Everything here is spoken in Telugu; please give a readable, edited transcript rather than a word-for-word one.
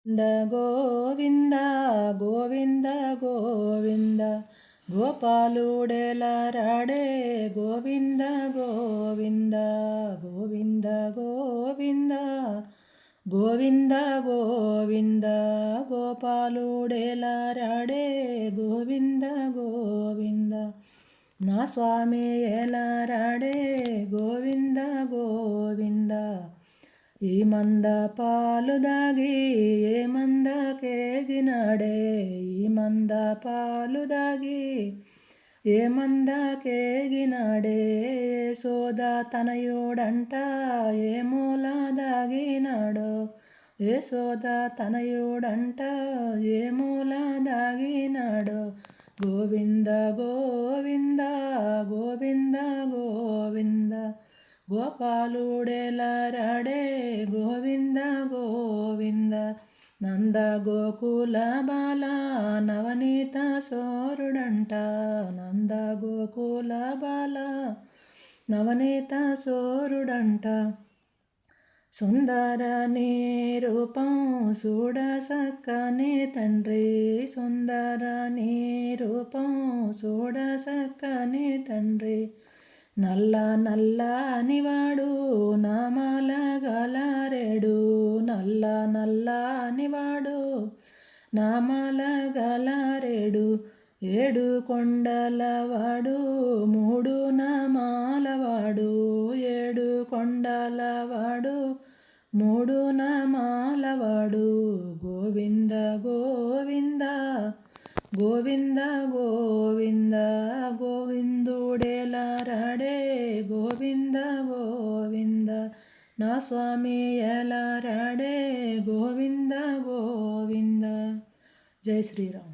గోవింద గోవింద గోవింద గోపాలుడెలారాడే గోవింద గోవింద గోవింద గోవింద గోవింద గోవింద గోపాలుడెలారాడే గోవింద గోవింద నా స్వామి ఎలారాడే గోవింద గోవింద ఈ మంద పాలు దాగి ఏ మందకేగినాడే ఈ మంద పాలు దాగి ఏ మందకేగినాడే యశోద తనయుడంట ఏ మూల దాగినాడో యశోద తనయుడంట ఏ మూల దాగినాడో గోవింద గోవింద గోవింద గోవింద గోపాలుడెలారాడే గోవింద గోవింద నంద గోకుల బాల నవనీత సోరుడంట నంద గోకుల బాల నవనీత సోరుడంట సుందర నీ రూపం చూడ సక్కని తండ్రి సుందర నీ రూపం చూడ సక్కని తండ్రి నల్ల నల్ల అనివాడు నామాల గలారెడు నల్ల నల్ల అనివాడు నామాల గలారెడు ఏడు కొండలవాడు మూడు నామాలవాడు ఏడు కొండలవాడు మూడు నామాలవాడు గోవింద గోవింద గోవింద గోవింద గోవిందుడెలారాడే గోవింద గోవింద నా స్వామి ఎలారాడే గోవింద గోవింద జై శ్రీరామ్.